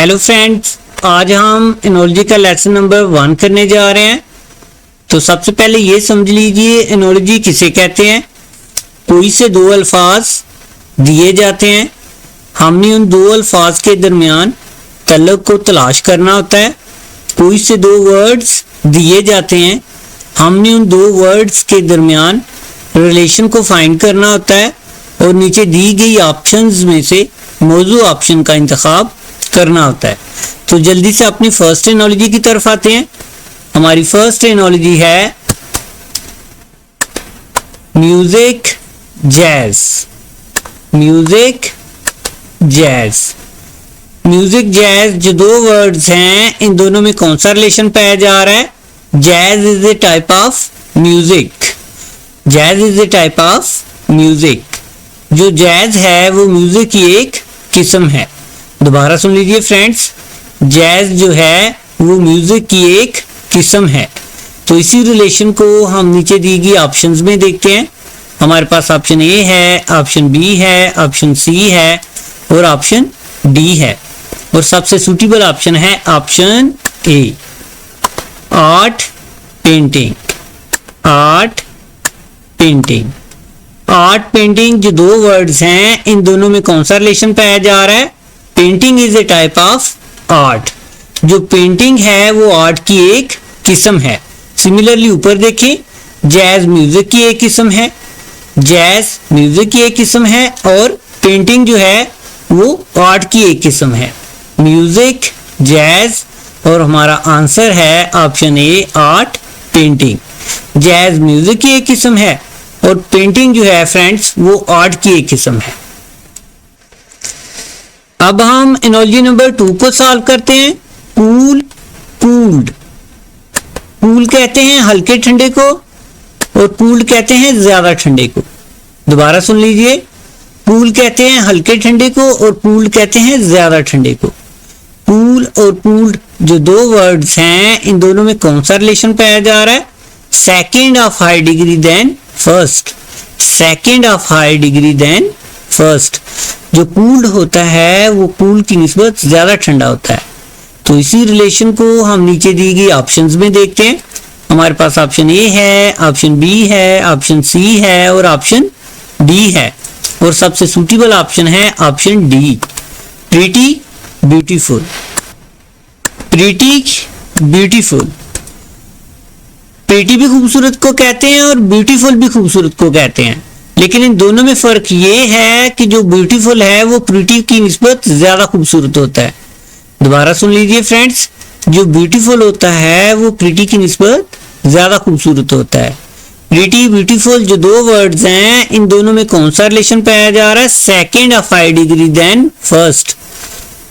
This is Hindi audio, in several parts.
हेलो फ्रेंड्स, आज हम एनोलॉजी का लेसन नंबर 1 करने जा रहे हैं। तो सबसे पहले ये समझ लीजिए एनोलॉजी किसे कहते हैं। कोई से दो अल्फाज दिए जाते हैं, हमने उन दो अल्फाज के दरमियान तल्लुक को तलाश करना होता है। कोई से दो वर्ड्स दिए जाते हैं, हमने उन दो वर्ड्स के दरमियान रिलेशन को फाइंड करना होता है और नीचे दी गई ऑप्शंस में से मौजू ऑप्शन का इंतखाब करना होता है। तो जल्दी से अपनी फर्स्ट एनोलॉजी की तरफ आते हैं। हमारी फर्स्ट एनोलॉजी है music jazz. Music jazz, music jazz जो दो वर्ड्स हैं, इन दोनों में कौन सा रिलेशन पाया जा रहा है। Jazz is a type of music. Jazz is a type of music. जो जैज है वो म्यूजिक की एक किस्म है। दोबारा सुन लीजिए फ्रेंड्स, जैज जो है वो म्यूजिक की एक किस्म है। तो इसी रिलेशन को हम नीचे दी गई ऑप्शंस में देखते हैं। हमारे पास ऑप्शन ए है, ऑप्शन बी है, ऑप्शन सी है और ऑप्शन डी है। और सबसे सूटेबल ऑप्शन है option A, art painting. Art painting, art painting जो दो वर्ड्स हैं, इन दोनों में कौन सा रिलेशन पाया जा रहा है। Painting is a type of art. जो पेंटिंग है वो आर्ट की एक किस्म है। सिमिलरली ऊपर देखें, जैज म्यूजिक की एक किस्म है। जैज म्यूजिक की एक किस्म है और पेंटिंग जो है वो आर्ट की एक किस्म है। म्यूजिक, जैज और हमारा आंसर है option A, art painting. Jazz music की एक किस्म है और पेंटिंग जो है फ्रेंड्स वो आर्ट की एक किस्म है। अब हम एनोलॉजी नंबर 2 को सॉल्व करते हैं। Cool, cooled. कूल कहते हैं हल्के ठंडे को और कूल्ड कहते हैं ज्यादा ठंडे को। दोबारा सुन लीजिए, कूल कहते हैं हल्के ठंडे को और कूल्ड कहते हैं ज्यादा ठंडे को। कूल और कूल्ड जो दो वर्ड्स हैं, इन दोनों में कौन सा रिलेशन पाया जा रहा है। Second of high degree than first. Second of high degree than first. जो कूल्ड होता है वो कूल की निस्बत ज्यादा ठंडा होता है। तो इसी रिलेशन को हम नीचे दी गई ऑप्शंस में देखते हैं। हमारे पास ऑप्शन ए है, ऑप्शन बी है, ऑप्शन सी है और ऑप्शन डी है। और सबसे सूटेबल ऑप्शन है option D, pretty beautiful. Pretty beautiful, pretty भी खूबसूरत को कहते हैं और ब्यूटीफुल भी खूबसूरत को कहते हैं, लेकिन इन दोनों में फर्क ये है कि जो ब्यूटीफुल है वो प्रीटी की निस्बत ज्यादा खूबसूरत होता है। दोबारा सुन लीजिए फ्रेंड्स, जो ब्यूटीफुल होता है वो प्रीटी की निस्बत ज्यादा खूबसूरत होता है। प्रीटी ब्यूटीफुल जो दो वर्ड्स हैं, इन दोनों में कौन सा रिलेशन पाया जा रहा है। Second of high degree than first.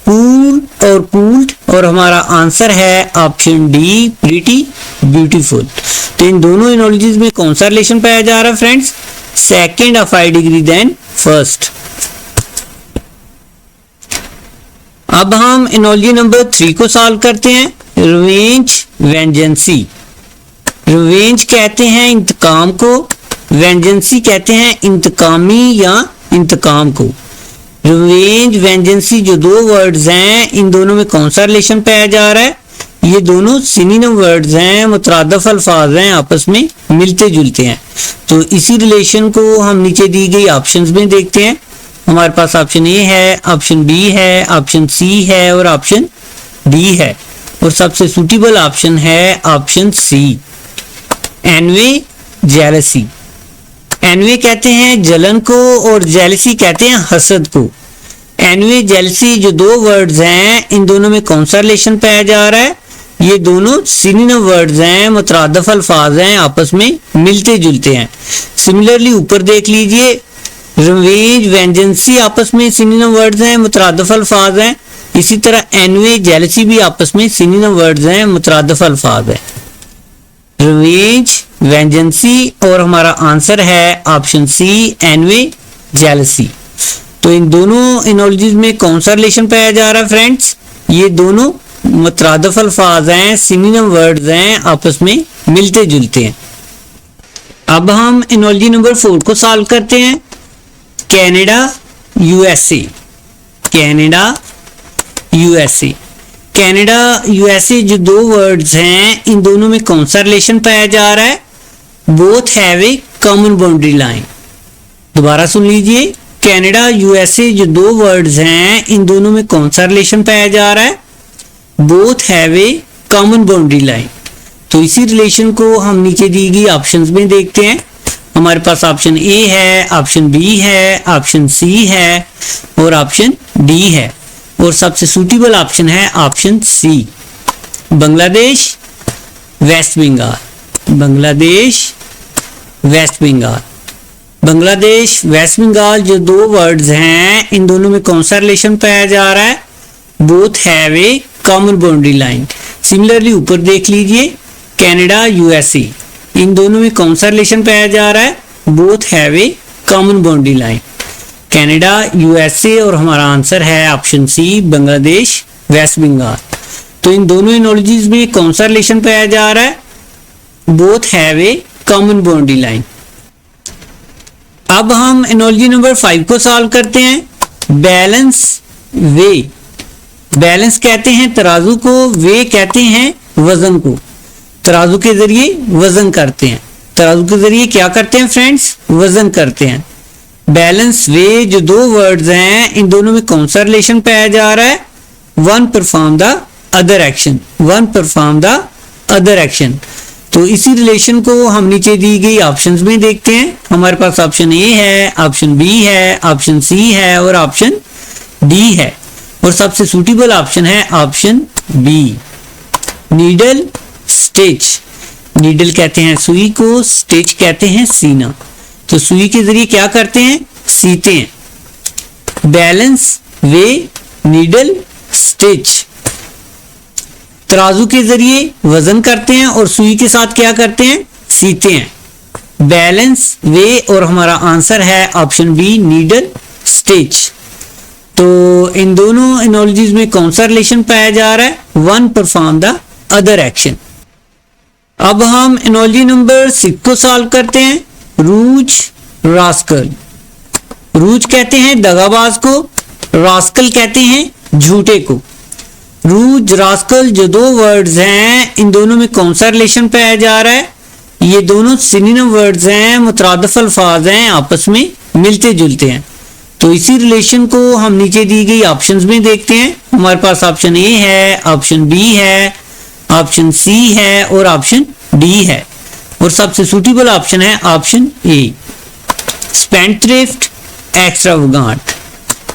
Cool और कूल्ड और हमारा आंसर है ऑप्शन डी, प्रीटी ब्यूटीफुल। तो इन दोनों एनोलॉजीज में कौन सा रिलेशन पाया जा रहा है friends. Second of high degree than first. अब हम एनोलॉजी नंबर 3 को सॉल्व करते हैं। रिवेंज, वेंजेंसी। रिवेंज कहते हैं इंतकाम को, वेंजेंसी कहते हैं इंतकामी या इंतकाम को। रिवेंज, वेंजेंसी जो दो वर्ड्स हैं, इन दोनों में कौन सा रिलेशन पाया जा रहा है। ये दोनों सिनोनिम वर्ड्स हैं, मुतरादफ अल्फाज हैं, आपस में मिलते जुलते हैं। तो इसी रिलेशन को हम नीचे दी गई ऑप्शंस में देखते हैं। हमारे पास ऑप्शन ए है, ऑप्शन बी है, ऑप्शन सी है और ऑप्शन डी है। और सबसे सूटेबल ऑप्शन है option C, envy, jealousy. Envy कहते हैं जलन को और जेलसी कहते हैं हसद को। एनवे, जेलसी जो दो वर्ड्स हैं, इन दोनों में कौन सा रिलेशन पाया जा रहा है। ये दोनों सिनोनिम वर्ड्स हैं, मुतरादफ अल्फाज हैं, आपस में मिलते जुलते हैं। सिमिलरली ऊपर देख लीजिए, रिवेंज, वेंजेंसी आपस में सिनोनिम वर्ड्स हैं, मुतरादफ अल्फाज हैं। इसी तरह एनवे, जेलसी भी आपस में सिनोनिम वर्ड्स हैं, मुतरादफ अल्फाज हैं। रिवेंज, वेंजेंसी और हमारा आंसर है ऑप्शन सी, एनवे, जेलसी। तो इन दोनों एनोलॉजीज में कौन सा रिलेशन पाया जा रहा है फ्रेंड्स। ये दोनों मुतरादफ अल्फाज हैं, सिनोनिम वर्ड्स हैं, आपस में मिलते जुलते हैं। अब हम एनोलॉजी नंबर 4 को सॉल्व करते हैं। Canada, USA. Canada, USA. Canada USA जो दो वर्ड्स हैं, इन दोनों में कौन सा रिलेशन पाया जा रहा है? Both have a common boundary line. दोबारा सुन लीजिए, कनाडा यूएसए जो दो वर्ड्स हैं, इन दोनों में कौन सा रिलेशन पाया जा रहा है? Both have a common boundary line. तो इसी रिलेशन को हम नीचे दी गई ऑप्शंस में देखते हैं। हमारे पास ऑप्शन ए है, ऑप्शन बी है, ऑप्शन सी है और ऑप्शन डी है, और सबसे सूटेबल ऑप्शन है ऑप्शन सी, बांग्लादेश वेस्ट बंगाल। बांग्लादेश वेस्ट बंगाल। बांग्लादेश वेस्ट बंगाल जो दो वर्ड्स हैं, इन दोनों में कौन सा रिलेशन पाया जा रहा है? Both have a common boundary line. Similarly ऊपर देख लीजिए, कनाडा यूएसए, इन दोनों में कौन सा रिलेशन पाया जा रहा है? Both have a common boundary line. Canada USA और हमारा आंसर है ऑप्शन सी, बांग्लादेश वेस्ट बंगाल। तो इन दोनों एनोलॉजीज में कौन सा रिलेशन पाया जा रहा है? Both have a common boundary line. अब हम एनोलॉजी नंबर 5 को सॉल्व करते हैं। Balance way. बैलेंस कहते हैं तराजू को, वे कहते हैं वजन को। तराजू के जरिए वजन करते हैं। तराजू के जरिए क्या करते हैं फ्रेंड्स? वजन करते हैं। बैलेंस वे जो दो वर्ड्स हैं, इन दोनों में कौन सा रिलेशन पाया जा रहा है? One perform the other action. One perform the other action. तो इसी रिलेशन को हम नीचे दी गई ऑप्शंस में देखते हैं। हमारे पास ऑप्शन ए है, ऑप्शन बी है, ऑप्शन सी है और ऑप्शन डी है, और सबसे सूटेबल ऑप्शन है option B, needle stitch. Needle कहते हैं सुई को, स्टिच कहते हैं सीना। तो सुई के जरिए क्या करते हैं? सीते हैं। Balance way needle stitch. तराजू के जरिए वजन करते हैं और सुई के साथ क्या करते हैं? सीते हैं। बैलेंस वे और हमारा आंसर है ऑप्शन बी, नीडल स्टिच। तो इन दोनों एनोलॉजीज में कौन सा रिलेशन पाया जा रहा है? One perform the other action. अब हम एनोलॉजी नंबर 6 को सॉल्व करते हैं। रूज रास्कल। रूज कहते हैं दगाबाज को, रास्कल कहते हैं झूठे को। रूज रास्कल जो दो वर्ड्स हैं, इन दोनों में कौन सा रिलेशन पाया जा रहा है? ये दोनों सिनोनिम वर्ड्स हैं, मुतरादिफ अल्फाज हैं, आपस में मिलते जुलते हैं। तो इसी रिलेशन को हम नीचे दी गई ऑप्शंस में देखते हैं। हमारे पास ऑप्शन ए है, ऑप्शन बी है, ऑप्शन सी है और ऑप्शन डी है, और सबसे सूटेबल ऑप्शन है option A, spendthrift extravagant.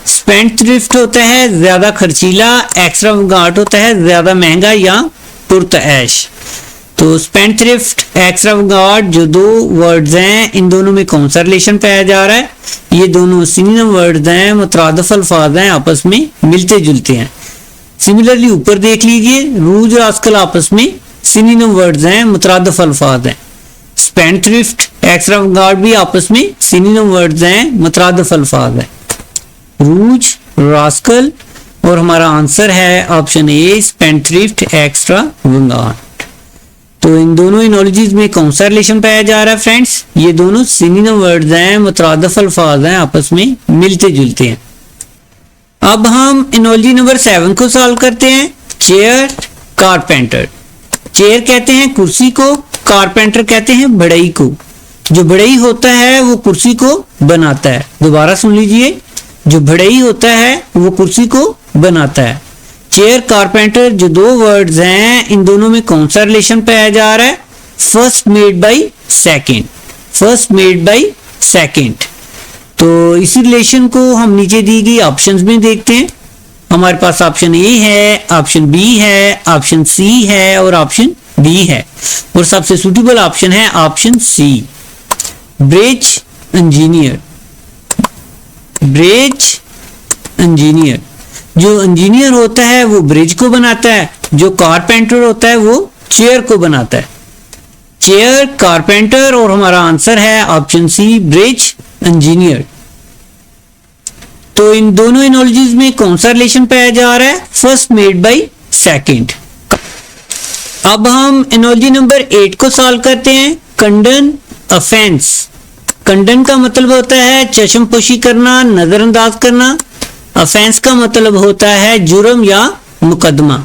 Spendthrift होता है ज्यादा खर्चीला, एक्स्ट्रावेगेंट होता है ज्यादा महंगा या पुरतऐश। तो स्पेंडथ्रिफ्ट एक्स्ट्रावेगेंट जो दो वर्ड्स हैं, इन दोनों में कौन सा रिलेशन पाया जा रहा है? ये दोनों सिनोनिम वर्ड्स हैं, मुतरादिफ अल्फाज हैं, आपस में मिलते जुलते हैं। सिमिलरली ऊपर देख लीजिए, रूज रास्कल आपस में सिनोनिम वर्ड्स हैं, मुतरादिफ अल्फाज हैं। स्पेंडथ्रिफ्ट एक्स्ट्रावेगेंट भी आपस में सिनोनिम वर्ड्स हैं, मुतरादिफ अल्फाज हैं। रूज रास्कल और हमारा आंसर है ऑप्शन ए, स्पेंडथ्रिफ्ट एक्स्ट्रावेगेंट। तो इन दोनों एनोलॉजीज में कौन सा रिलेशन पाया जा रहा है फ्रेंड्स? ये दोनों सिनोनिम वर्ड्स हैं, मुतरादिफ अल्फाज हैं, आपस में मिलते जुलते हैं। अब हम एनोलॉजी नंबर 7 को सॉल्व करते हैं। Chair carpenter. चेयर कहते हैं कुर्सी को, कारपेंटर कहते हैं बढ़ई को। जो बढ़ई होता है वो कुर्सी को बनाता है। दोबारा सुन लीजिए, जो बढ़ई होता है वो कुर्सी को बनाता है। चेयर कारपेंटर जो दो वर्ड्स हैं, इन दोनों में कौन सा रिलेशन पाया जा रहा है? First made by second. First made by second. तो इसी रिलेशन को हम नीचे दी गई ऑप्शंस में देखते हैं। हमारे पास ऑप्शन ए है, ऑप्शन बी है, ऑप्शन सी है और ऑप्शन डी है, और सबसे सूटेबल ऑप्शन है option C, bridge engineer. Bridge engineer. जो इंजीनियर होता है वो ब्रिज को बनाता है, जो कारपेंटर होता है वो चेयर को बनाता है। चेयर कारपेंटर और हमारा आंसर है ऑप्शन सी, ब्रिज इंजीनियर। तो इन दोनों एनोलॉजीज में कौन सा रिलेशन पाया जा रहा है? First made by second. अब हम एनोलॉजी नंबर 8 को सॉल्व करते हैं। कंडन ऑफेंस। कंडन का मतलब होता है चश्मपोशी करना, नजरअंदाज करना। ऑफेंस का मतलब होता है जुर्म या मुकदमा।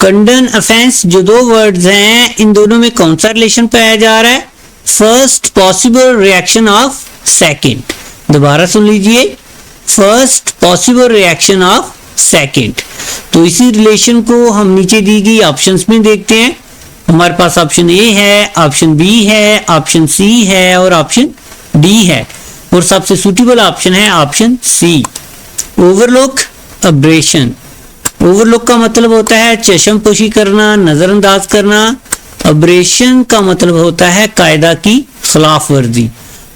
कंडन ऑफेंस जो दो वर्ड्स हैं, इन दोनों में कौन सा रिलेशन पाया जा रहा है? First possible reaction of second. दोबारा सुन लीजिए, first possible reaction of second. तो इसी रिलेशन को हम नीचे दी गई ऑप्शंस में देखते हैं। हमारे पास ऑप्शन ए है, ऑप्शन बी है, ऑप्शन सी है और ऑप्शन डी है, और सबसे सूटेबल ऑप्शन है option C. Overlook, abrasion. Overlook का मतलब होता है चश्म पोशी करना, नजरअंदाज करना। अब्रेशन का मतलब होता है कायदा की खिलाफ वर्जी।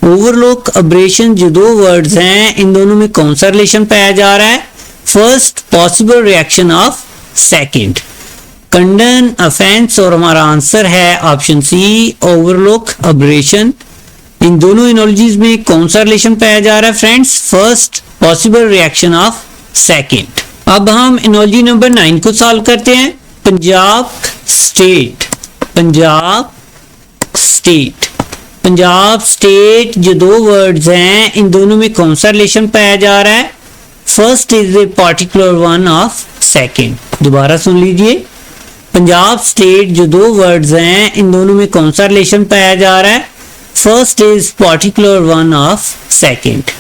ओवरलुक, अब्रेशन जो दो वर्ड्स हैं, इन दोनों में कौन सा रिलेशन पाया जा रहा है? First possible reaction of second. Condone, offence, और हमारा आंसर है ऑप्शन सी, ओवरलुक, अब्रेशन। इन दोनों एनोलॉजीज में कौन सा रिलेशन पाया जा रहा है friends? First possible reaction of second. अब हम एनोलॉजी नंबर 9 को सॉल्व करते हैं। Punjab state. Punjab state. Punjab state जो दो वर्ड्स हैं, इन दोनों में कौन सा रिलेशन पाया जा रहा है? First is a particular one of second. दोबारा सुन लीजिए, पंजाब स्टेट जो दो वर्ड्स हैं, इन दोनों में कौन सा रिलेशन पाया जा रहा है? First is particular one of second.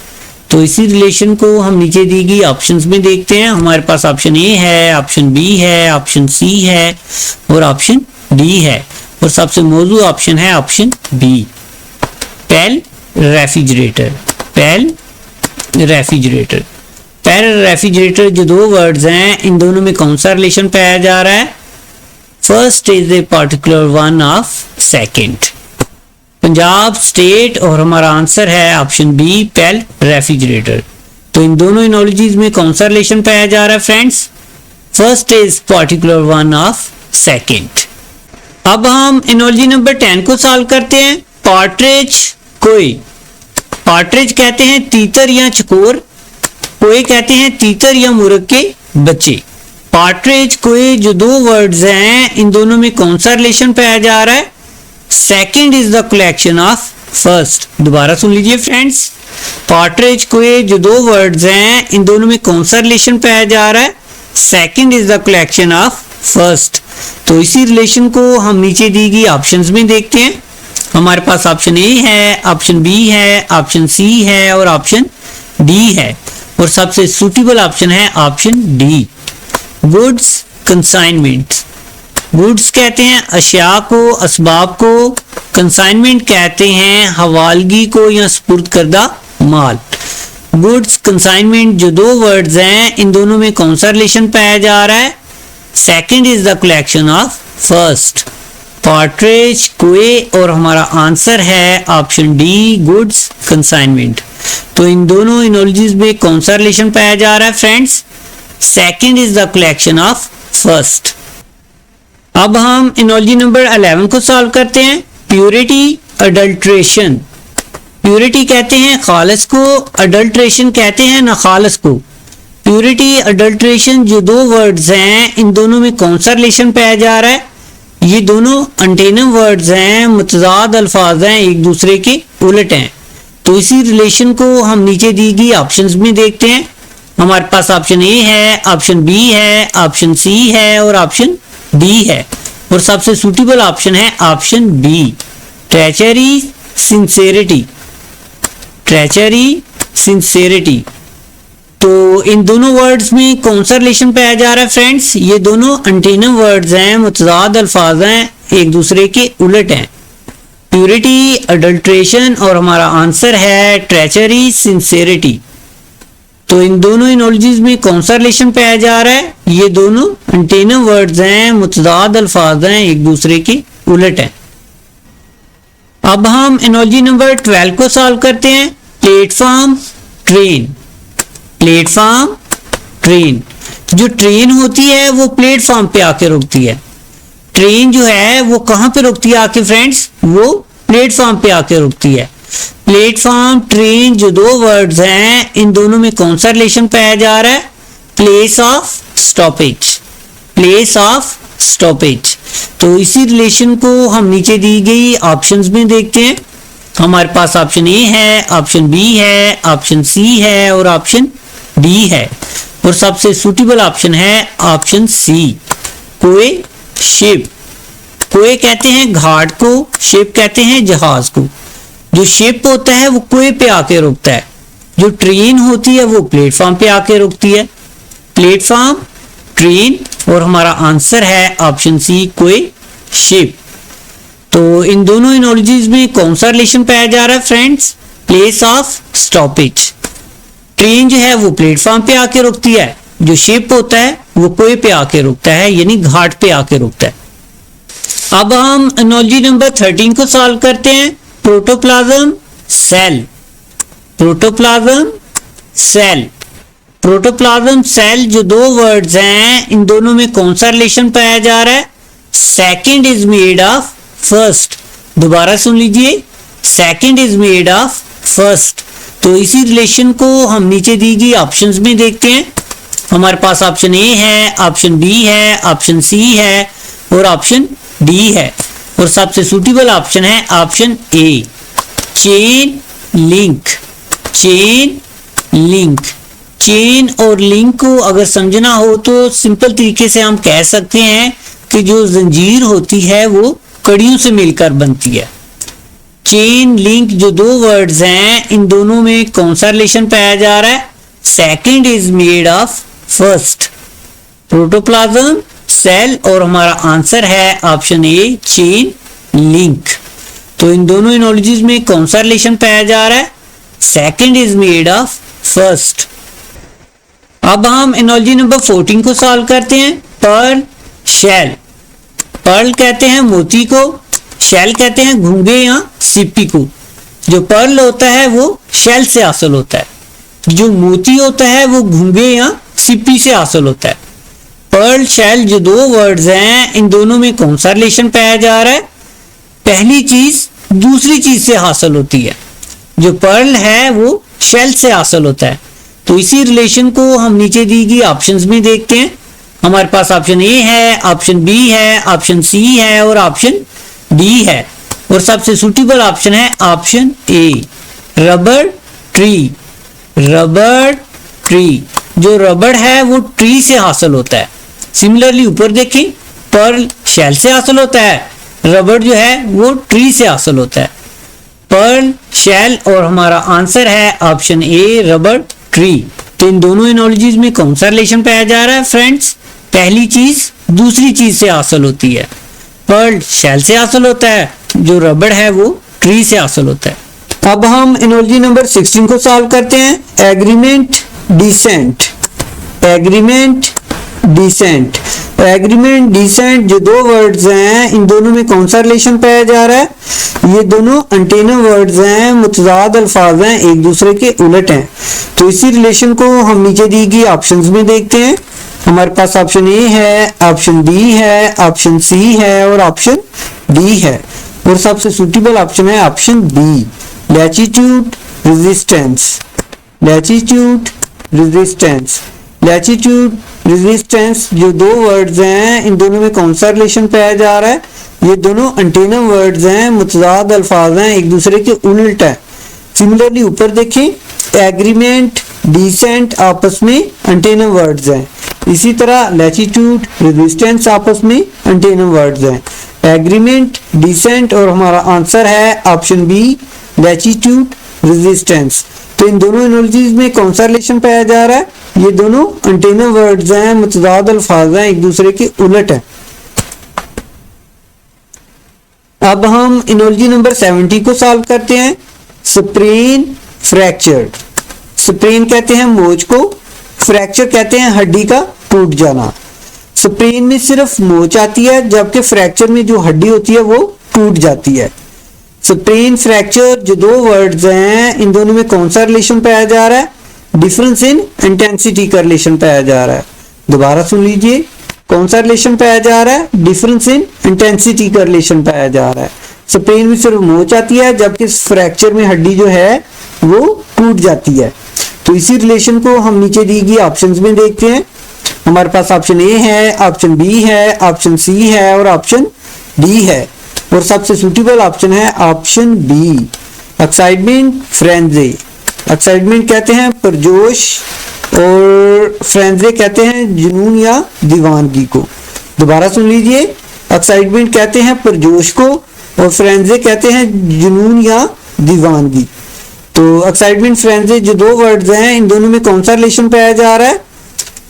तो इसी रिलेशन को हम नीचे दी गई ऑप्शंस में देखते हैं। हमारे पास ऑप्शन ए है, ऑप्शन बी है, ऑप्शन सी है और ऑप्शन डी है, और सबसे मौजूद ऑप्शन है ऑप्शन बी, पेल रेफ्रिजरेटर। पेल रेफ्रिजरेटर। पेल रेफ्रिजरेटर जो दो वर्ड्स हैं, इन दोनों में कौन सा रिलेशन पाया जा रहा है? First is a particular one of second. Punjab state, और हमारा आंसर है ऑप्शन बी, पेल रेफ्रिजरेटर। तो इन दोनों एनोलॉजीज में कौन सा रिलेशन पाया जा रहा है friends? First is particular one of second. अब हम एनोलॉजी नंबर 10 को सॉल्व करते हैं। पार्ट्रिज कोई। पार्ट्रिज कहते हैं तीतर या चकोर, कोई कहते हैं तीतर या मुर्ग के बच्चे। पार्ट्रिज कोई जो दो वर्ड्स हैं, इन दोनों में कौन सा रिलेशन पाया जा रहा है? Second is the collection of first. दोबारा सुन लीजिए फ्रेंड्स, पार्ट्रिज कोई जो दो वर्ड्स हैं, इन दोनों में कौन सा रिलेशन पाया जा रहा है? Second is the collection of first. तो इसी रिलेशन को हम नीचे दी गई ऑप्शंस में देखते हैं। हमारे पास ऑप्शन ए है, ऑप्शन बी है, ऑप्शन सी है और ऑप्शन डी है, और सबसे सूटेबल ऑप्शन है option D, goods consignment. Goods कहते हैं अशिया को, असबाब को। कंसाइनमेंट कहते हैं हवालगी को या सुपुर्द करदा माल। गुड्स कंसाइनमेंट जो दो वर्ड्स हैं, इन दोनों में कौन सा रिलेशन पाया जा रहा है? Second is the collection of first. Partridge कोए, और हमारा आंसर है ऑप्शन डी, गुड्स कंसाइनमेंट। तो इन दोनों एनोलॉजीज में कौन सा रिलेशन पाया जा रहा है friends? Second is the collection of first. अब हम एनोलॉजी नंबर 11 को सॉल्व करते हैं। Purity adulteration. प्योरिटी कहते हैं खालिस को, अडल्ट्रेशन कहते हैं ना खालिस को। प्योरिटी अडल्ट्रेशन जो दो वर्ड्स हैं, इन दोनों में कौन सा रिलेशन पाया जा रहा है? ये दोनों एंटोनिम वर्ड्स हैं, मुतजाद अल्फाज हैं, एक दूसरे के उलट हैं। तो इसी रिलेशन को हम नीचे दी गई ऑप्शंस में देखते हैं। हमारे पास ऑप्शन ए है, ऑप्शन बी है, ऑप्शन सी है और ऑप्शन डी है, और सबसे सूटेबल ऑप्शन है option B, treachery sincerity. Treachery sincerity. तो इन दोनों वर्ड्स में कौन सा रिलेशन पाया जा रहा है फ्रेंड्स? ये दोनों एंटोनिम वर्ड्स हैं, मुतजाद अल्फाज हैं, एक दूसरे के उलट हैं। प्योरिटी अडल्ट्रेशन, और हमारा आंसर है ट्रेचरी सिंसेरिटी। तो इन दोनों एनोलॉजीज में कौन सा रिलेशन पाया जा रहा है? ये दोनों एंटोनिम वर्ड्स हैं, मुतजाद अल्फाज हैं, एक दूसरे के उलट हैं। अब हम एनोलॉजी नंबर 12 को सॉल्व करते हैं। Platform train. Platform train. जो ट्रेन होती है वो प्लेटफॉर्म पे आके रुकती है। ट्रेन जो है वो कहां पे रुकती है आके फ्रेंड्स? वो प्लेटफॉर्म पे आके रुकती है। प्लेटफॉर्म ट्रेन जो दो वर्ड्स हैं, इन दोनों में कौन सा रिलेशन पाया जा रहा है? Place of stoppage. Place of stoppage. तो इसी रिलेशन को हम नीचे दी गई ऑप्शंस में देखते हैं। हमारे पास ऑप्शन ए है, ऑप्शन बी है, ऑप्शन सी है और ऑप्शन डी है, और सबसे सूटेबल ऑप्शन है ऑप्शन सी, कोए शिप, कोए कहते हैं घाट को, शिप कहते हैं जहाज को। जो शिप होता है वो कोए पे आके रुकता है, जो ट्रेन होती है वो प्लेटफॉर्म पे आके रुकती है। प्लेटफॉर्म, ट्रेन, और हमारा आंसर है ऑप्शन सी कोए शिप। तो इन दोनों एनोलॉजीज में कौन सा रिलेशन पाया जा रहा है friends? Place of stoppage. Train जो है वो प्लेटफॉर्म पे आके रुकती है, जो शिप होता है वो कोए पे आके रुकता है, यानी घाट पे आके रुकता है। अब हम एनोलॉजी नंबर 13 को सॉल्व करते हैं। Protoplasm cell, protoplasm cell, protoplasm cell जो दो वर्ड्स हैं, इन दोनों में कौन सा रिलेशन पाया जा रहा है? Second is made of first. दोबारा सुन लीजिए, second is made of first. तो इसी रिलेशन को हम नीचे दी गई ऑप्शंस में देखते हैं। हमारे पास ऑप्शन ए है, ऑप्शन बी है, ऑप्शन सी है और ऑप्शन डी है, और सबसे सूटेबल ऑप्शन है option A, chain link. Chain link, chain और लिंक को अगर समझना हो तो सिंपल तरीके से हम कह सकते हैं कि जो जंजीर होती है वो कड़ियों से मिलकर बनती है। चेन लिंक जो दो वर्ड्स हैं, इन दोनों में कौन सा रिलेशन पाया जा रहा है? Second is made of first. Protoplasm cell, और हमारा आंसर है ऑप्शन ए, चेन लिंक। तो इन दोनों एनोलॉजीज में कौन सा रिलेशन पाया जा रहा है? Second is made of first. अब हम एनोलॉजी नंबर 14 को सॉल्व करते हैं। पर्ल शेल, पर्ल कहते हैं मोती को, शेल कहते हैं घुंघे या सिप्पी को। जो पर्ल होता है वो शेल से हासिल होता है, जो मोती होता है वो घुंघे या सिप्पी से हासिल होता है। पर्ल शेल जो दो वर्ड्स हैं, इन दोनों में कौन सा रिलेशन पाया जा रहा है? पहली चीज दूसरी चीज से हासिल होती है, जो पर्ल है वो शेल से हासिल होता है। तो इसी रिलेशन को हम नीचे दी गई ऑप्शंस में देखते हैं। हमारे पास ऑप्शन ए है, ऑप्शन बी है, ऑप्शन सी है और ऑप्शन डी है, और सबसे सूटेबल ऑप्शन है option A, rubber tree. Rubber tree, जो रबड़ है वो ट्री से हासिल होता है। सिमिलरली ऊपर देखें, पर्ल शेल से हासिल होता है, रबड़ जो है वो ट्री से हासिल होता है। पर्ल शेल, और हमारा आंसर है ऑप्शन ए, रबड़ ट्री। तो इन दोनों एनोलॉजीज में कौन सा रिलेशन पाया जा रहा है फ्रेंड्स? पहली चीज दूसरी चीज से हासिल होती है। पर्ल शेल से हासिल होता है, जो रबड़ है वो ट्री से हासिल होता है। अब हम एनोलॉजी नंबर 16 को सॉल्व करते हैं। Agreement dissent, agreement dissent, agreement dissent जो दो वर्ड्स हैं, इन दोनों में कौन सा रिलेशन पाया जा रहा है? ये दोनों एंटेनम वर्ड्स हैं, मुतजाद अल्फाज हैं, एक दूसरे के उलट हैं। तो इसी रिलेशन को हम नीचे दी गई ऑप्शंस में देखते हैं। हमारे पास ऑप्शन ए है, ऑप्शन बी है, ऑप्शन सी है और ऑप्शन डी है, और सबसे सूटेबल ऑप्शन है option B, latitude resistance. Latitude resistance, latitude resistance जो दो वर्ड्स हैं, इन दोनों में कौन सा रिलेशन पाया जा रहा है? ये दोनों एंटेनम वर्ड्स हैं, मुतजाद अल्फाज हैं, एक दूसरे के उल्ट हैं। सिमिलरली ऊपर देखें, एग्रीमेंट डिसेंट आपस में एंटेनम वर्ड्स हैं। इसी तरह लैटिट्यूड रेजिस्टेंस आपस में एंटेनम वर्ड्स हैं। एग्रीमेंट डिसेंट, और हमारा आंसर है ऑप्शन बी, लैटिट्यूड रेजिस्टेंस। तो इन दोनों एनोलॉजीज में कौन सा रिलेशन पाया जा रहा है? ये दोनों एंटेनम वर्ड्स हैं, मुतजाद अल्फाज हैं, एक दूसरे के उलट हैं। अब हम एनोलॉजी नंबर 70 को सॉल्व करते हैं। स्प्रेन फ्रैक्चर, स्प्रेन कहते हैं मोच को, फ्रैक्चर कहते हैं हड्डी का टूट जाना। स्प्रेन में सिर्फ मोच आती है, जबकि फ्रैक्चर में जो हड्डी होती है वो टूट जाती है। स्प्रेन फ्रैक्चर जो दो वर्ड्स हैं, इन दोनों में कौन सा रिलेशन पाया जा रहा है? डिफरेंस इन इंटेंसिटी का रिलेशन पाया जा रहा है। दोबारा सुन लीजिए, कौन सा रिलेशन पाया जा रहा है? डिफरेंस इन इंटेंसिटी का रिलेशन पाया जा रहा है। स्प्रेन में सिर्फ मोच आती है, जबकि फ्रैक्चर में हड्डी जो है वो टूट जाती है। तो इसी रिलेशन को हम नीचे दी गई ऑप्शंस में देखते हैं। हमारे पास ऑप्शन ए है, ऑप्शन बी है, ऑप्शन सी है और ऑप्शन डी है, और सबसे सूटेबल ऑप्शन है option B, excitement frenzy. Excitement कहते हैं परजोश और फ्रेंजी कहते हैं जुनून या दीवानगी को। दोबारा सुन लीजिए, एक्साइटमेंट कहते हैं पुरजोश को और फ्रेंजे कहते हैं जुनून या दीवानगी। तो एक्साइटमेंट फ्रेंजे जो दो वर्ड्स हैं, इन दोनों में कौन सा रिलेशन पाया जा रहा है?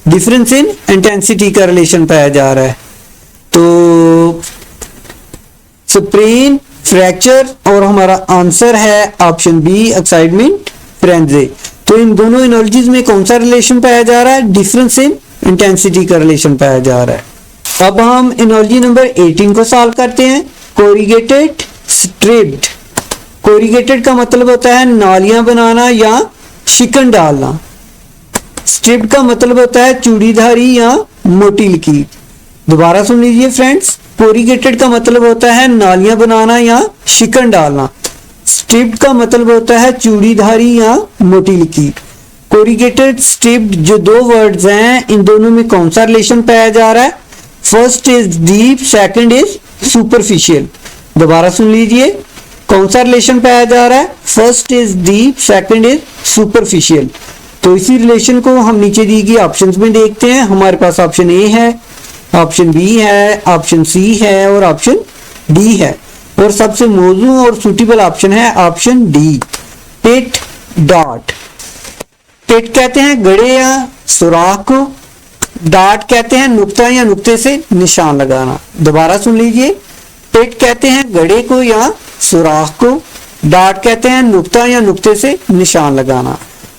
डिफरेंस इन इंटेंसिटी का रिलेशन पाया जा रहा है। तो स्प्रेन, फ्रैक्चर और हमारा आंसर है ऑप्शन बी, एक्साइटमेंट फ्रेंजे। तो इन दोनों एनालॉजीज में कौन सा रिलेशन पाया जा रहा है? डिफरेंस इन इंटेंसिटी का रिलेशन पाया जा रहा है। अब हम एनालॉजी नंबर 18 को सॉल्व करते हैं। कोरिगेटेड, स्ट्रिप्ड। कोरिगेटेड का मतलब होता है नालियां बनाना या शिकन डालना। स्ट्रिप्ड का मतलब होता है चूड़ीधारी या मोटी लकीर। दोबारा सुन लीजिए फ्रेंड्स, कोरिगेटेड का मतलब होता है नालियां बनाना या शिकन डालना। स्ट्रिप्ड का मतलब होता है चूड़ीधारी या मोटी लकीर। कोरिगेटेड, स्ट्रिप्ड जो दो वर्ड्स हैं, इन दोनों में कौन सा रिलेशन पाया जा रहा है? First is deep, second is superficial. दोबारा सुन लीजिए, कौन सा रिलेशन पाया जा रहा है? First is deep, second is superficial. तो इसी रिलेशन को हम नीचे दी गई ऑप्शंस में देखते हैं। हमारे पास ऑप्शन ए है, ऑप्शन बी है, ऑप्शन सी है और ऑप्शन डी है। और सबसे मौजू और सूटेबल ऑप्शन है ऑप्शन डी, पिट डॉट। पिट कहते हैं गड़े या सुराख को, डॉट कहते हैं नुक्ता या नुक्ते से निशान लगाना। दोबारा सुन लीजिए, पिट कहते हैं गड़े को या सुराख को, डॉट कहते हैं नुक्ता या नुक्ते से निशान लगाना।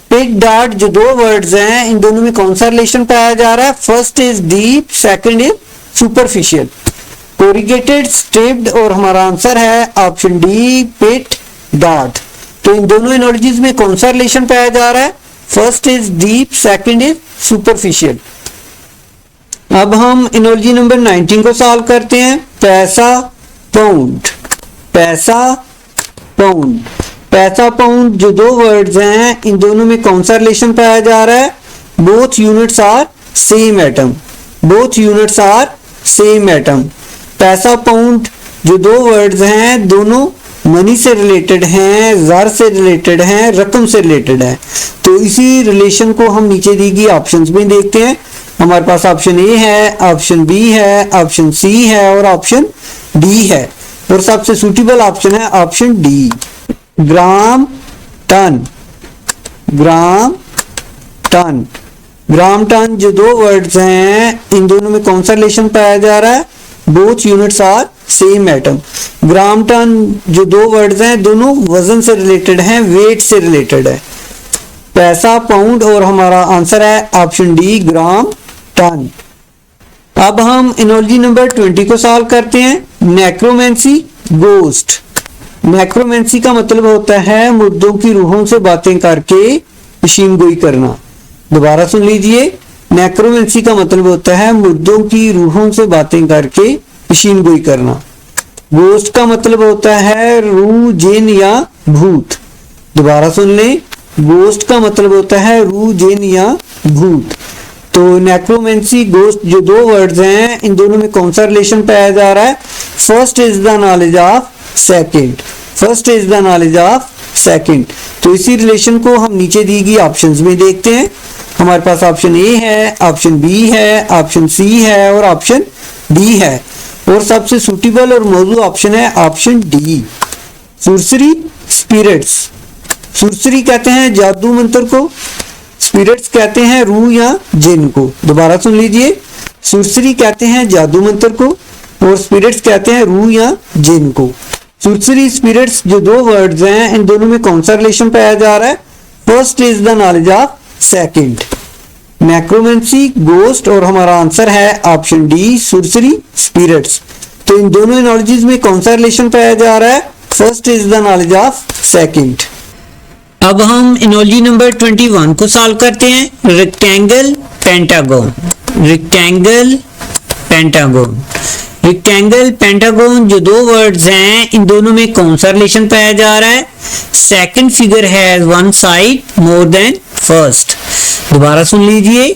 पिट डॉट जो दो वर्ड्स हैं, इन दोनों में कौन सा रिलेशन पाया जा रहा है? First is deep, second is superficial. Corrugated, stripped और हमारा आंसर है ऑप्शन डी, पिट डॉट। तो इन दोनों एनालॉजीज में कौन सा रिलेशन पाया जा रहा है? First is deep, second is superficial. अब हम एनालॉजी नंबर 19 को सॉल्व करते हैं। पैसा, पाउंड। पैसा, पाउंड। पैसा, पाउंड जो दो वर्ड्स हैं, इन दोनों में कौन सा रिलेशन पाया जा रहा है? Both units are same atom. Both units are same atom. पैसा, पाउंड जो दो वर्ड्स हैं, दोनों मनी से रिलेटेड हैं, ज़र से रिलेटेड हैं, रकम से रिलेटेड है। तो इसी रिलेशन को हम नीचे दी गई ऑप्शंस में देखते हैं। हमारे पास ऑप्शन ए है, ऑप्शन बी है, ऑप्शन सी है और ऑप्शन डी है। और सबसे सूटेबल ऑप्शन है ऑप्शन डी, ग्राम टन। ग्राम टन। ग्राम टन जो दो वर्ड्स हैं, इन दोनों में कौन सा रिलेशन पाया जा रहा है? Both units are same atom. Gram ton जो दो वर्ड्स हैं, दोनों वजन से रिलेटेड हैं, वेट से रिलेटेड है। पैसा, पाउंड और हमारा आंसर है ऑप्शन डी, ग्राम टन। अब हम एनालॉजी नंबर 20 को सॉल्व करते हैं। Necromancy, ghost. नेक्रोमेंसी का मतलब होता है मुर्दों की रूहों से बातें करके पेशीनगोई करना। दोबारा सुन लीजिए, नेक्रोमेंसी का मतलब होता है मुर्दों की रूहों से बातें करके पेशीनगोई करना। गोस्ट का मतलब होता है रूह, जिन या भूत। दोबारा सुन लें, गोस्ट का मतलब होता है रूह, जिन या भूत। तो नेक्रोमेंसी, गोस्ट जो दो वर्ड्स हैं, इन दोनों में कौन सा रिलेशन पाया जा रहा है? First is the knowledge of second. First is the knowledge of second. तो इसी रिलेशन को हम नीचे दी गई ऑप्शंस में देखते हैं। हमारे पास ऑप्शन ए है, ऑप्शन बी है, ऑप्शन सी है और ऑप्शन डी है। और सबसे सूटेबल और मौजू ऑप्शन है ऑप्शन डी, सुरसरी, स्पिरिट्स। सुरसरी कहते हैं जादू मंत्र को, स्पिरिट्स कहते हैं रूह या जिन को। दोबारा सुन लीजिए, सुरसरी कहते हैं जादू मंत्र को और स्पिरिट्स कहते हैं रूह या जिन को। सुरसरी, स्पिरिट्स जो दो वर्ड्स हैं, इन दोनों में कौन सा रिलेशन पाया जा रहा है? First is the knowledge of second. Necromancy, ghost और हमारा आंसर है ऑप्शन डी, सुरसरी, स्पिरिट्स। तो इन दोनों एनालॉजीज में कौन सा रिलेशन पाया जा रहा है? First is the knowledge of second. अब हम एनालॉजी नंबर 21 को सॉल्व करते हैं। Rectangle, pentagon. Rectangle, pentagon. Rectangle, pentagon जो दो वर्ड्स हैं, इन दोनों में कौन सा रिलेशन पाया जा रहा है? Second figure has one side more than first. दोबारा सुन लीजिए,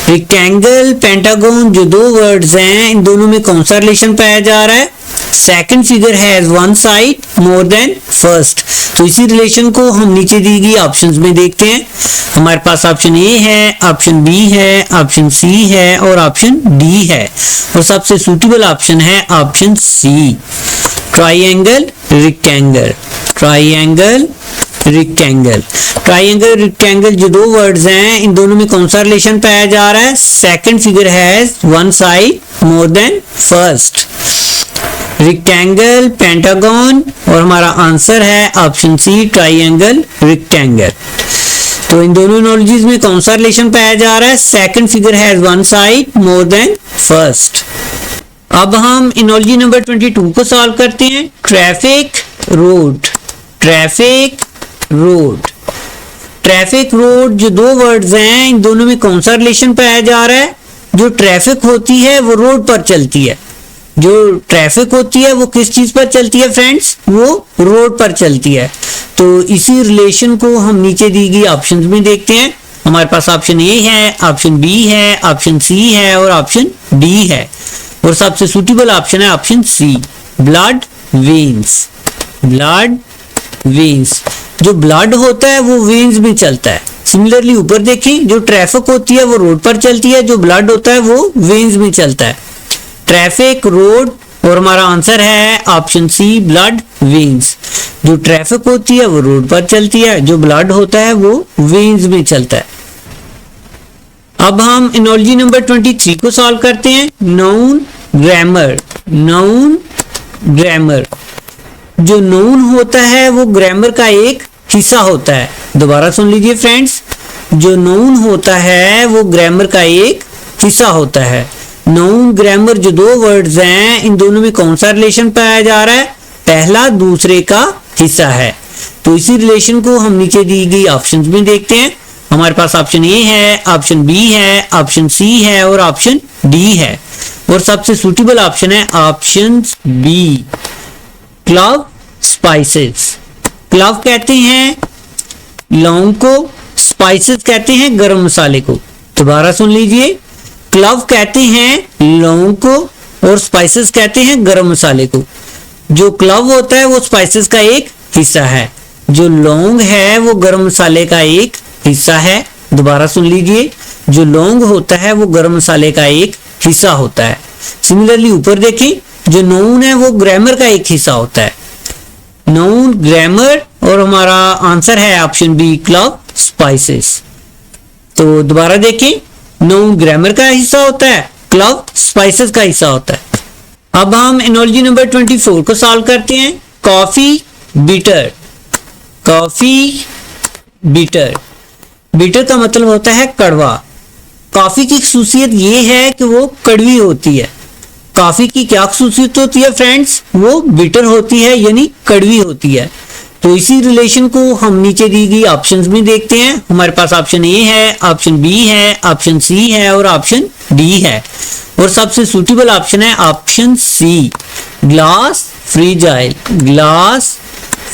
रेक्टेंगल, पेंटागन जो दो वर्ड्स हैं, इन दोनों में कौन सा रिलेशन पाया जा रहा है? Second figure has one side more than first. तो इसी रिलेशन को हम नीचे दी गई ऑप्शंस में देखते हैं। हमारे पास ऑप्शन ए है, ऑप्शन बी है, ऑप्शन सी है और ऑप्शन डी है, और सबसे सूटेबल ऑप्शन है option C, triangle rectangle. Triangle rectangle, triangle rectangle जो दो वर्ड्स हैं, इन दोनों में कौन सा रिलेशन पाया जा रहा है? Second figure has one side more than first. Rectangle, pentagon, और हमारा आंसर है ऑप्शन सी, ट्राइंगल रेक्टेंगल। तो इन दोनों एनालॉजीज में कौन सा रिलेशन पाया जा रहा है? Second figure has one side more than first. अब हम एनालॉजी नंबर 22 को सॉल्व करते हैं। Traffic road, traffic road, traffic road जो दो वर्ड्स हैं, इन दोनों में कौन सा रिलेशन पाया जा रहा है? जो ट्रैफिक होती है वो रोड पर चलती है, जो ट्रैफिक होती है वो किस चीज पर चलती है फ्रेंड्स? वो रोड पर चलती है। तो इसी रिलेशन को हम नीचे दी गई ऑप्शंस में देखते हैं। हमारे पास ऑप्शन ए है, ऑप्शन बी है, ऑप्शन सी है और ऑप्शन डी है, और सबसे सूटेबल ऑप्शन है option C, blood veins. Blood veins, जो ब्लड होता है वो वेन्स में चलता है। सिमिलरली ऊपर देखिए, जो ट्रैफिक होती है वो रोड पर चलती है, जो ब्लड होता है वो वेन्स में चलता है। ट्रैफिक, रोड, और हमारा आंसर है ऑप्शन सी, ब्लड वेन्स। जो ट्रैफिक होती है वो रोड पर चलती है, जो ब्लड होता है वो वेन्स में चलता है। अब हम एनालॉजी नंबर 23 को सॉल्व करते हैं। नाउन ग्रामर, नाउन ग्रामर, जो नाउन होता है वो ग्रामर का एक हिस्सा होता है। दोबारा सुन लीजिए फ्रेंड्स, जो नाउन होता है वो ग्रामर का एक हिस्सा होता है। नाउन ग्रामर जो दो वर्ड्स हैं, इन दोनों में कौन सा रिलेशन पाया जा रहा है? पहला दूसरे का हिस्सा है। तो इसी रिलेशन को हम नीचे दी गई ऑप्शंस में देखते हैं। हमारे पास ऑप्शन ए है, ऑप्शन बी है, ऑप्शन सी है और ऑप्शन डी है, और सबसे सूटेबल ऑप्शन है option B, clove spices. Clove कहते हैं लौंग को, स्पाइसेस कहते हैं गरम मसाले को। दोबारा सुन लीजिए, क्लव कहते हैं लौंग को और स्पाइसेस कहते हैं गरम मसाले को। जो क्लव होता है वो स्पाइसेस का एक हिस्सा है, जो लौंग है वो गरम मसाले का एक हिस्सा है। दोबारा सुन लीजिए, जो लौंग होता है वो गरम मसाले का एक हिस्सा होता है। सिमिलरली ऊपर देखें, जो नाउन है वो ग्रामर का एक हिस्सा होता है। नाउन ग्रामर, और हमारा आंसर है ऑप्शन बी, क्लव स्पाइसेस। तो दोबारा देखें, नाउन ग्रामर का हिस्सा होता है, क्लव स्पाइसेस का हिस्सा होता है। अब हम एनालॉजी नंबर 24 को सॉल्व करते हैं। Coffee bitter, coffee bitter, bitter का मतलब होता है कड़वा। कॉफी की खासियत ये है कि वो कड़वी होती है। कॉफी की क्या खासियत होती है फ्रेंड्स? वो बिटर होती है, यानी कड़वी होती है। तो इसी रिलेशन को हम नीचे दी गई ऑप्शंस में देखते हैं। हमारे पास ऑप्शन ए है, ऑप्शन बी है, ऑप्शन सी है और ऑप्शन डी है, और सबसे सूटेबल ऑप्शन है ऑप्शन सी, ग्लास फ्रीजाइल। ग्लास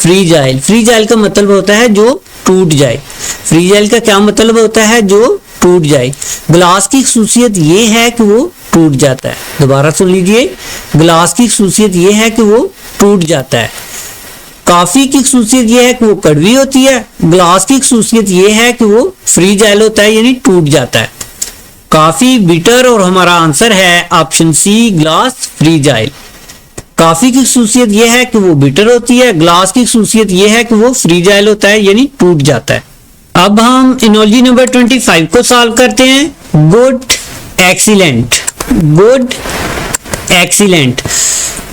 फ्रीजाइल, फ्रीजाइल का मतलब होता है जो टूट जाए। फ्रीजाइल का क्या मतलब होता है? जो टूट जाए। ग्लास की खासियत ये है कि वो टूट जाता है। दोबारा सुन लीजिए, ग्लास की खासियत ये है कि वो टूट जाता है। कॉफी की खासियत ये है कि वो कड़वी होती है। ग्लास की खासियत ये है कि वो फ्रीजाइल होता है, यानी टूट जाता है। कॉफी बिटर, और हमारा आंसर है ऑप्शन सी, ग्लास फ्रीजाइल। कॉफी की खासियत यह है कि वो बिटर होती है, ग्लास की खासियत यह है कि वो फ्रीजाइल होता है, यानी टूट जाता है। अब हम एनालॉजी नंबर 25 को सॉल्व करते हैं। Good excellent, good excellent,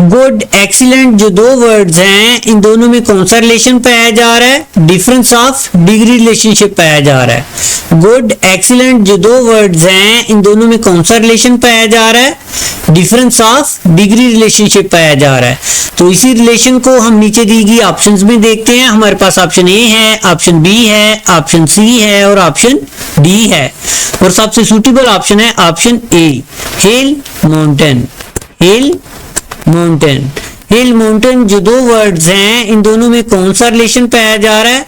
good excellent जो दो वर्ड्स हैं, इन दोनों में कौन सा रिलेशन पाया जा रहा है? डिफरेंस ऑफ डिग्री रिलेशनशिप पाया जा रहा है। गुड एक्सीलेंट जो दो वर्ड्स हैं, इन दोनों में कौन सा रिलेशन पाया जा रहा है? डिफरेंस ऑफ डिग्री रिलेशनशिप पाया जा रहा है। तो इसी रिलेशन को हम नीचे दी गई ऑप्शंस में देखते हैं। हमारे पास ऑप्शन ए है, ऑप्शन बी है, ऑप्शन सी है और ऑप्शन डी है, और सबसे सूटेबल ऑप्शन है option A, hill mountain. Hill mountain, hill mountain जो दो वर्ड्स हैं, इन दोनों में कौन सा रिलेशन पाया जा रहा है?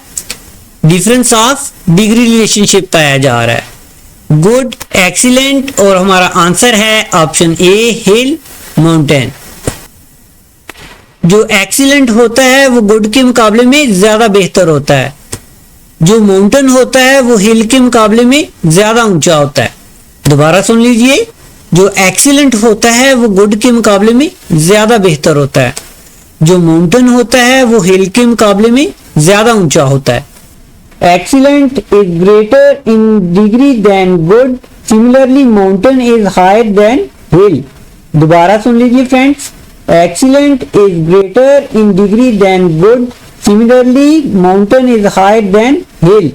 डिफरेंस ऑफ डिग्री रिलेशनशिप पाया जा रहा है। गुड एक्सीलेंट, और हमारा आंसर है ऑप्शन ए, हिल माउंटेन। जो एक्सीलेंट होता है वो गुड के मुकाबले में ज्यादा बेहतर होता है। जो माउंटेन होता है वो हिल के मुकाबले में ज्यादा ऊंचा होता है। दोबारा सुन लीजिए, जो एक्सीलेंट होता है वो गुड के मुकाबले में ज्यादा बेहतर होता है। जो माउंटेन होता है वो हिल के मुकाबले में ज्यादा ऊंचा होता है। Excellent is greater in degree than good, similarly mountain is higher than hill. दोबारा सुन लीजिए friends, excellent is greater in degree than good, similarly mountain is higher than hill.